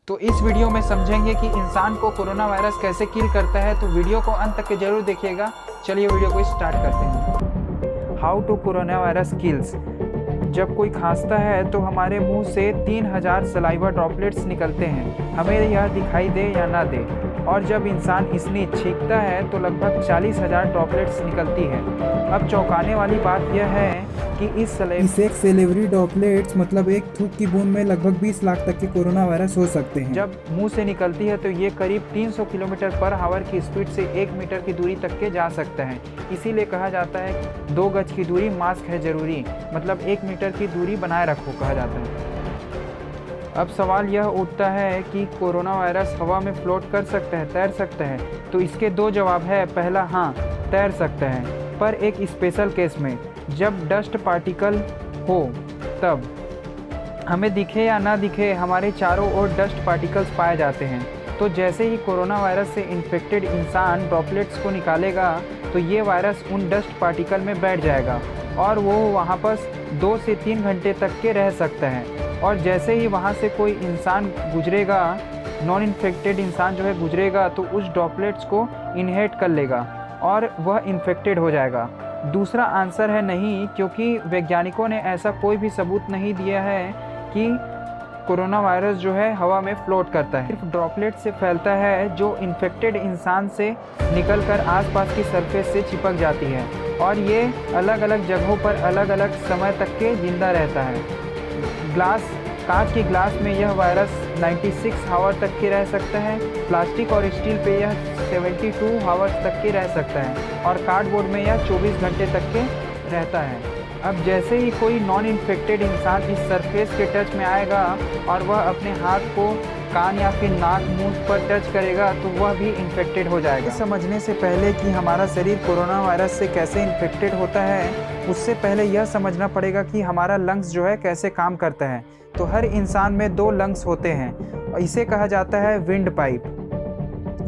तो इस वीडियो में समझेंगे कि इंसान को कोरोना वायरस कैसे किल करता है। तो वीडियो को अंत तक के जरूर देखिएगा। चलिए वीडियो को स्टार्ट करते हैं। How to corona virus kills. जब कोई खांसता है तो हमारे मुंह से 3000 सलाइवा ड्रॉपलेट्स निकलते हैं, हमें यह दिखाई दे या ना दे। और जब इंसान स्नीज छींकता है तो लगभग 40,000 ड्रॉपलेट्स निकलती है। अब चौंकाने वाली बात यह है कि इस एक सेलेवरी ड्रॉपलेट्स मतलब एक थूक की बूंद में लगभग 20 लाख तक के कोरोना वायरस हो सकते हैं। जब मुंह से निकलती है तो ये करीब 300 किलोमीटर पर आवर की स्पीड से 1 मीटर की दूरी तक के जा सकता है। इसीलिए कहा जाता है कि 2 गज की दूरी मास्क है जरूरी, मतलब 1 मीटर की दूरी बनाए रखो कहा जाता है। अब सवाल यह उठता है कि कोरोना वायरस हवा में फ्लोट कर सकता है, तैर सकता है? तो इसके 2 जवाब है। पहला, हाँ तैर सकता है, पर एक स्पेशल केस में, जब डस्ट पार्टिकल हो तब। हमें दिखे या ना दिखे, हमारे चारों ओर डस्ट पार्टिकल्स पाए जाते हैं। तो जैसे ही कोरोना वायरस से इन्फेक्टेड इंसान ड्रॉपलेट्स को निकालेगा तो ये वायरस उन डस्ट पार्टिकल में बैठ जाएगा और वो वहाँ पर 2 से 3 घंटे तक के रह सकता है। और जैसे ही वहाँ से कोई इंसान गुजरेगा, नॉन इन्फेक्टेड इंसान जो है गुजरेगा, तो उस ड्रॉपलेट्स को इनहेट कर लेगा और वह इन्फेक्टेड हो जाएगा। दूसरा आंसर है नहीं, क्योंकि वैज्ञानिकों ने ऐसा कोई भी सबूत नहीं दिया है कि कोरोना वायरस जो है हवा में फ्लोट करता है। सिर्फ ड्रॉपलेट से फैलता है जो इन्फेक्टेड इंसान से निकलकर आसपास की सरफेस से चिपक जाती है और ये अलग अलग जगहों पर अलग अलग समय तक के जिंदा रहता है। कांच के ग्लास में यह वायरस 96 आवर तक के रह सकता है, प्लास्टिक और स्टील पे यह 72 आवर्स तक के रह सकता है और कार्डबोर्ड में यह 24 घंटे तक के रहता है। अब जैसे ही कोई नॉन इन्फेक्टेड इंसान इस सरफेस के टच में आएगा और वह अपने हाथ को कान या फिर नाक मुंह पर टच करेगा तो वह भी इन्फेक्टेड हो जाएगा। समझने से पहले कि हमारा शरीर कोरोना वायरस से कैसे इन्फेक्टेड होता है, उससे पहले यह समझना पड़ेगा कि हमारा लंग्स जो है कैसे काम करता है। तो हर इंसान में 2 लंग्स होते हैं और इसे कहा जाता है विंड पाइप,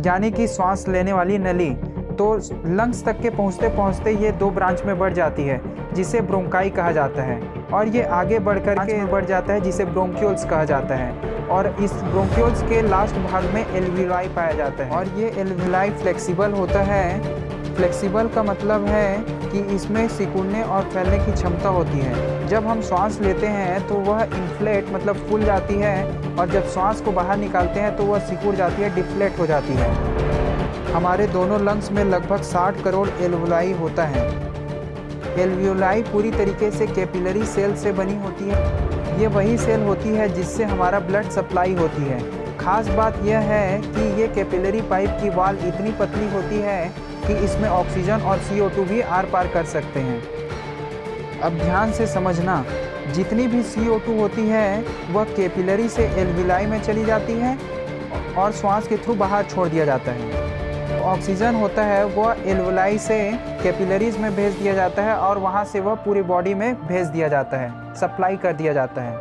यानी कि सांस लेने वाली नली। तो लंग्स तक के पहुँचते पहुँचते ये 2 ब्रांच में बढ़ जाती है जिसे ब्रोंकाई कहा जाता है, और ये आगे बढ़कर के बढ़ जाता है जिसे ब्रोंक्यूल्स कहा जाता है। और इस ब्रोंक्यूल्स के लास्ट भाग में एल्वियोलाई पाया जाता है और ये एल्वियोलाई फ्लेक्सिबल होता है। फ्लेक्सिबल का मतलब है कि इसमें सिकुड़ने और फैलने की क्षमता होती है। जब हम सांस लेते हैं तो वह इन्फ्लेट मतलब फूल जाती है और जब सांस को बाहर निकालते हैं तो वह सिकुड़ जाती है, डिफ्लेट हो जाती है। हमारे दोनों लंग्स में लगभग 60 करोड़ एल्वियोलाई होता है। एल्वियोलाई पूरी तरीके से कैपिलरी सेल से बनी होती है। ये वही सेल होती है जिससे हमारा ब्लड सप्लाई होती है। खास बात यह है कि ये कैपिलरी पाइप की वॉल इतनी पतली होती है कि इसमें ऑक्सीजन और CO2 भी आर पार कर सकते हैं। अब ध्यान से समझना, जितनी भी CO2 होती है वह कैपिलरी से एल्वियोलाई में चली जाती है और श्वास के थ्रू बाहर छोड़ दिया जाता है। ऑक्सीजन होता है वह एल्वियोलाई से कैपिलरीज में भेज दिया जाता है और वहाँ से वह पूरी बॉडी में भेज दिया जाता है, सप्लाई कर दिया जाता है।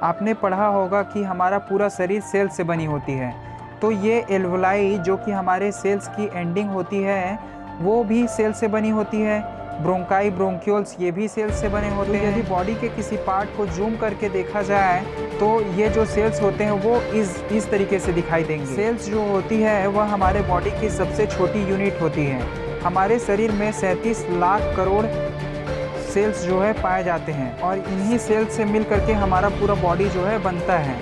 आपने पढ़ा होगा कि हमारा पूरा शरीर सेल से बनी होती है, तो ये एल्वियोलाई जो कि हमारे सेल्स की एंडिंग होती है वो भी सेल से बनी होती है। ब्रोंकाई, ब्रोंक्यूल्स ये भी सेल्स से बने होते हैं। यदि बॉडी के किसी पार्ट को जूम करके देखा जाए तो ये जो सेल्स होते हैं वो इस तरीके से दिखाई देंगे। सेल्स जो होती है वह हमारे बॉडी की सबसे छोटी यूनिट होती है। हमारे शरीर में 37 लाख करोड़ सेल्स जो है पाए जाते हैं और इन्हीं सेल्स से मिल करके हमारा पूरा बॉडी जो है बनता है।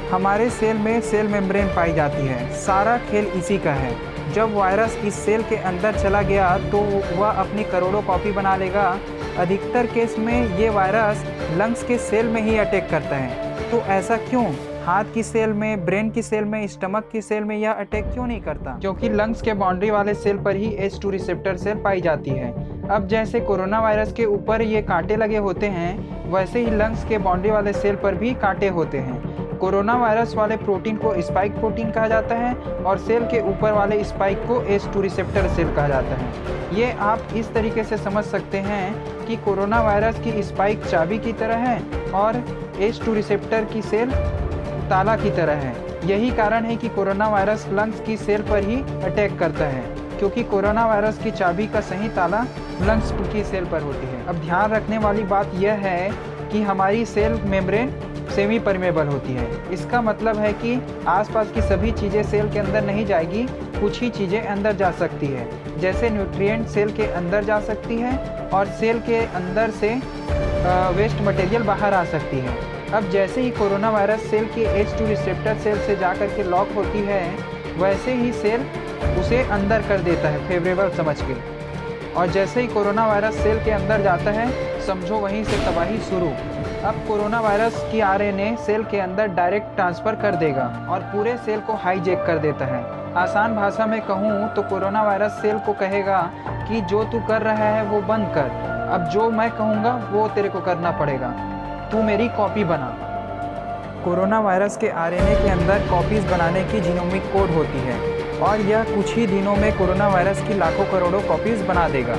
हमारे सेल में सेल मेम्ब्रेन पाई जाती है। सारा खेल इसी का है। जब वायरस इस सेल के अंदर चला गया तो वह अपनी करोड़ों कॉपी बना लेगा। अधिकतर केस में ये वायरस लंग्स के सेल में ही अटैक करता है। तो ऐसा क्यों? हाथ की सेल में, ब्रेन की सेल में, स्टमक की सेल में यह अटैक क्यों नहीं करता? क्योंकि लंग्स के बाउंड्री वाले सेल पर ही H2 रिसेप्टर सेल पाई जाती है। अब जैसे कोरोना वायरस के ऊपर ये कांटे लगे होते हैं, वैसे ही लंग्स के बाउंड्री वाले सेल पर भी कांटे होते हैं। कोरोना वायरस वाले प्रोटीन को स्पाइक प्रोटीन कहा जाता है और सेल के ऊपर वाले स्पाइक को H2 रिसेप्टर सेल कहा जाता है। ये आप इस तरीके से समझ सकते हैं कि कोरोना वायरस की स्पाइक चाबी की तरह है और H2 रिसेप्टर की सेल ताला की तरह है। यही कारण है कि कोरोना वायरस लंग्स की सेल पर ही अटैक करता है, क्योंकि कोरोना वायरस की चाबी का सही ताला लंग्स की सेल पर होती है। अब ध्यान रखने वाली बात यह है कि हमारी सेल मेम्ब्रेन सेमी परमेबल होती है। इसका मतलब है कि आसपास की सभी चीज़ें सेल के अंदर नहीं जाएगी, कुछ ही चीज़ें अंदर जा सकती है। जैसे न्यूट्रिएंट सेल के अंदर जा सकती है और सेल के अंदर से वेस्ट मटेरियल बाहर आ सकती है। अब जैसे ही कोरोना वायरस सेल की H2 रिसेप्टर सेल से जा कर के लॉक होती है, वैसे ही सेल उसे अंदर कर देता है फेवरेबल समझ के। और जैसे ही कोरोना वायरस सेल के अंदर जाता है, समझो वहीं से तबाही शुरू। अब कोरोना वायरस की आरएनए सेल के अंदर डायरेक्ट ट्रांसफ़र कर देगा और पूरे सेल को हाईजैक कर देता है। आसान भाषा में कहूँ तो कोरोना वायरस सेल को कहेगा कि जो तू कर रहा है वो बंद कर, अब जो मैं कहूँगा वो तेरे को करना पड़ेगा, तू मेरी कॉपी बना। कोरोना वायरस के आरएनए के अंदर कॉपीज़ बनाने की जीनोमिक कोड होती है और यह कुछ ही दिनों में कोरोना वायरस की लाखों करोड़ों कॉपीज़ बना देगा।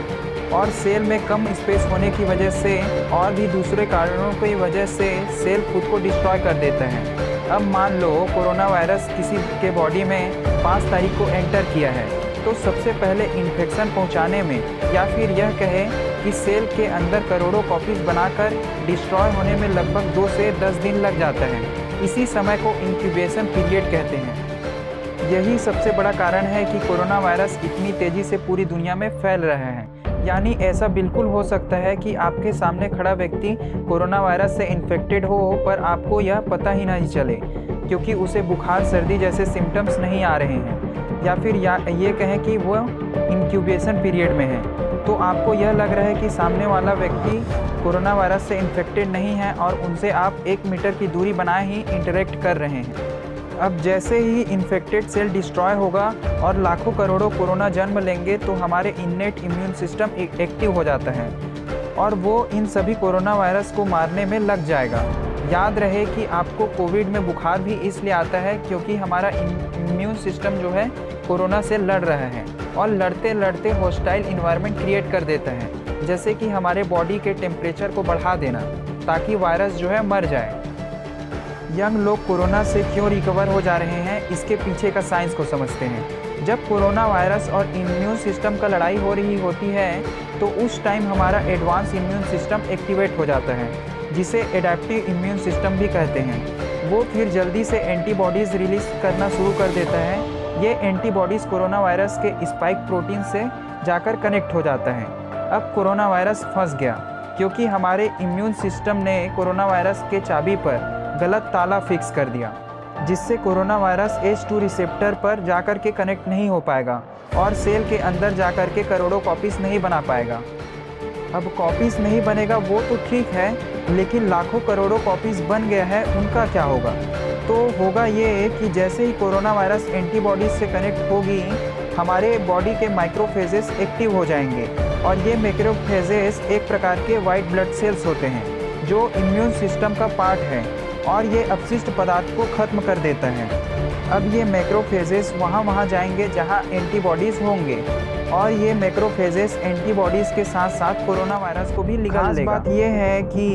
और सेल में कम स्पेस होने की वजह से और भी दूसरे कारणों की वजह से सेल खुद को डिस्ट्रॉय कर देता है। अब मान लो कोरोना वायरस किसी के बॉडी में 5 तारीख को एंटर किया है, तो सबसे पहले इन्फेक्शन पहुंचाने में या फिर यह कहे कि सेल के अंदर करोड़ों कॉपीज़ बनाकर डिस्ट्रॉय होने में लगभग 2 से 10 दिन लग जाता है। इसी समय को इंक्यूबेशन पीरियड कहते हैं। यही सबसे बड़ा कारण है कि कोरोना वायरस इतनी तेज़ी से पूरी दुनिया में फैल रहा है। यानी ऐसा बिल्कुल हो सकता है कि आपके सामने खड़ा व्यक्ति कोरोना वायरस से इन्फेक्टेड हो, पर आपको यह पता ही नहीं चले, क्योंकि उसे बुखार सर्दी जैसे सिम्टम्स नहीं आ रहे हैं। या फिर ये कहें कि वो इंक्यूबेशन पीरियड में है, तो आपको यह लग रहा है कि सामने वाला व्यक्ति कोरोना वायरस से इन्फेक्टेड नहीं है और उनसे आप 1 मीटर की दूरी बनाए ही इंटरेक्ट कर रहे हैं। अब जैसे ही इन्फेक्टेड सेल डिस्ट्रॉय होगा और लाखों करोड़ों कोरोना जन्म लेंगे, तो हमारे इन्नेट इम्यून सिस्टम एक्टिव हो जाता है और वो इन सभी कोरोना वायरस को मारने में लग जाएगा। याद रहे कि आपको कोविड में बुखार भी इसलिए आता है क्योंकि हमारा इम्यून सिस्टम जो है कोरोना से लड़ रहा है और लड़ते लड़ते हॉस्टाइल इन्वायरमेंट क्रिएट कर देता है, जैसे कि हमारे बॉडी के टेम्परेचर को बढ़ा देना ताकि वायरस जो है मर जाए। यंग लोग कोरोना से क्यों रिकवर हो जा रहे हैं, इसके पीछे का साइंस को समझते हैं। जब कोरोना वायरस और इम्यून सिस्टम का लड़ाई हो रही होती है, तो उस टाइम हमारा एडवांस इम्यून सिस्टम एक्टिवेट हो जाता है, जिसे एडेप्टिव इम्यून सिस्टम भी कहते हैं। वो फिर जल्दी से एंटीबॉडीज़ रिलीज़ करना शुरू कर देता है। ये एंटीबॉडीज़ कोरोना वायरस के स्पाइक प्रोटीन से जाकर कनेक्ट हो जाता है। अब कोरोना वायरस फंस गया क्योंकि हमारे इम्यून सिस्टम ने कोरोना वायरस के चाबी पर गलत ताला फिक्स कर दिया, जिससे कोरोना वायरस H2 रिसेप्टर पर जाकर के कनेक्ट नहीं हो पाएगा और सेल के अंदर जाकर के करोड़ों कॉपीज़ नहीं बना पाएगा। अब कॉपीज़ नहीं बनेगा वो तो ठीक है, लेकिन लाखों करोड़ों कॉपीज़ बन गया है, उनका क्या होगा? तो होगा ये कि जैसे ही कोरोना वायरस एंटीबॉडीज़ से कनेक्ट होगी, हमारे बॉडी के माइक्रोफेजेस एक्टिव हो जाएंगे और ये माइक्रोफेजेस एक प्रकार के वाइट ब्लड सेल्स होते हैं जो इम्यून सिस्टम का पार्ट है और ये अपशिष्ट पदार्थ को ख़त्म कर देता है। अब ये मैक्रोफेजेस वहाँ जाएंगे जहाँ एंटीबॉडीज़ होंगे और ये मैक्रोफेजेस एंटीबॉडीज़ के साथ साथ कोरोना वायरस को भी निकाल देगा। बात ये है कि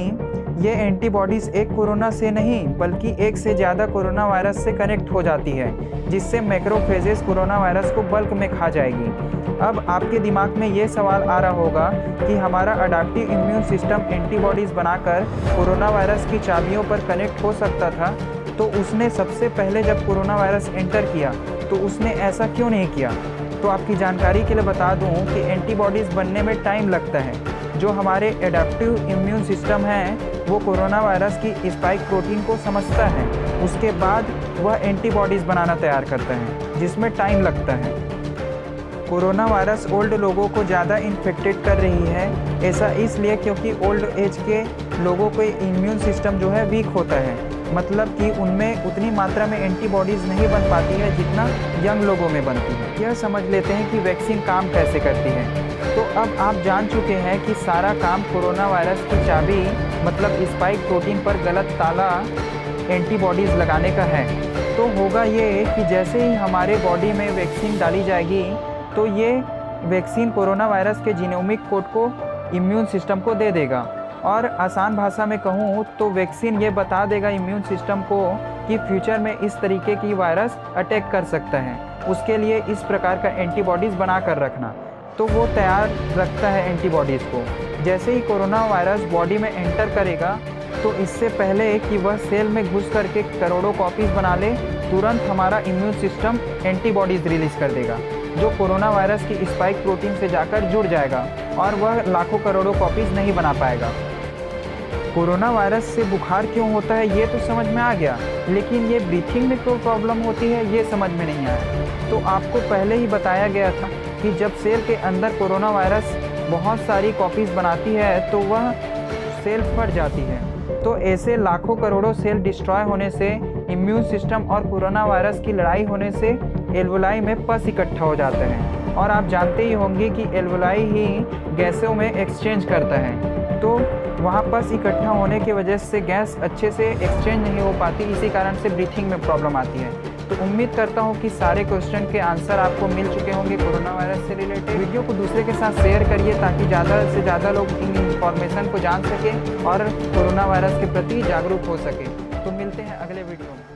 ये एंटीबॉडीज़ एक कोरोना से नहीं बल्कि एक से ज़्यादा कोरोना वायरस से कनेक्ट हो जाती है, जिससे मैक्रोफेजेस कोरोना वायरस को बल्क में खा जाएगी। अब आपके दिमाग में ये सवाल आ रहा होगा कि हमारा अडैप्टिव इम्यून सिस्टम एंटीबॉडीज़ बनाकर कोरोना वायरस की चाबियों पर कनेक्ट हो सकता था, तो उसने सबसे पहले जब कोरोना वायरस एंटर किया तो उसने ऐसा क्यों नहीं किया? तो आपकी जानकारी के लिए बता दूं कि एंटीबॉडीज़ बनने में टाइम लगता है। जो हमारे एडैप्टिव इम्यून सिस्टम है वो कोरोना वायरस की स्पाइक प्रोटीन को समझता है, उसके बाद वह एंटीबॉडीज़ बनाना तैयार करता है, जिसमें टाइम लगता है। कोरोना वायरस ओल्ड लोगों को ज़्यादा इन्फेक्टेड कर रही है। ऐसा इसलिए क्योंकि ओल्ड एज के लोगों को इम्यून सिस्टम जो है वीक होता है, मतलब कि उनमें उतनी मात्रा में एंटीबॉडीज़ नहीं बन पाती है जितना यंग लोगों में बनती है। यह समझ लेते हैं कि वैक्सीन काम कैसे करती है। तो अब आप जान चुके हैं कि सारा काम कोरोना वायरस की चाबी मतलब स्पाइक प्रोटीन पर गलत ताला एंटीबॉडीज़ लगाने का है। तो होगा ये कि जैसे ही हमारे बॉडी में वैक्सीन डाली जाएगी तो ये वैक्सीन कोरोना वायरस के जीनोमिक कोड को इम्यून सिस्टम को दे देगा। और आसान भाषा में कहूँ तो वैक्सीन ये बता देगा इम्यून सिस्टम को कि फ्यूचर में इस तरीके की वायरस अटैक कर सकता है, उसके लिए इस प्रकार का एंटीबॉडीज़ बना कर रखना। तो वो तैयार रखता है एंटीबॉडीज़ को। जैसे ही कोरोना वायरस बॉडी में एंटर करेगा तो इससे पहले कि वह सेल में घुस करके करोड़ों कॉपीज़ बना ले, तुरंत हमारा इम्यून सिस्टम एंटीबॉडीज़ रिलीज़ कर देगा, जो कोरोना वायरस की स्पाइक प्रोटीन से जाकर जुड़ जाएगा और वह लाखों करोड़ों कॉपीज़ नहीं बना पाएगा। कोरोना वायरस से बुखार क्यों होता है ये तो समझ में आ गया, लेकिन ये ब्रीथिंग में क्यों प्रॉब्लम होती है ये समझ में नहीं आया। तो आपको पहले ही बताया गया था कि जब सेल के अंदर कोरोना वायरस बहुत सारी कॉपीज़ बनाती है तो वह सेल फट जाती है। तो ऐसे लाखों करोड़ों सेल डिस्ट्रॉय होने से, इम्यून सिस्टम और कोरोना वायरस की लड़ाई होने से एल्वुलाई में पस इकट्ठा हो जाते हैं। और आप जानते ही होंगे कि एल्वुलाई ही गैसों में एक्सचेंज करता है, तो वहाँ पस इकट्ठा होने की वजह से गैस अच्छे से एक्सचेंज नहीं हो पाती, इसी कारण से ब्रीथिंग में प्रॉब्लम आती है। तो उम्मीद करता हूँ कि सारे क्वेश्चन के आंसर आपको मिल चुके होंगे कोरोना वायरस से रिलेटेड। वीडियो को दूसरे के साथ शेयर करिए ताकि ज़्यादा से ज़्यादा लोग इन इन्फॉर्मेशन को जान सकें और कोरोना वायरस के प्रति जागरूक हो सके। तो मिलते हैं अगले वीडियो में।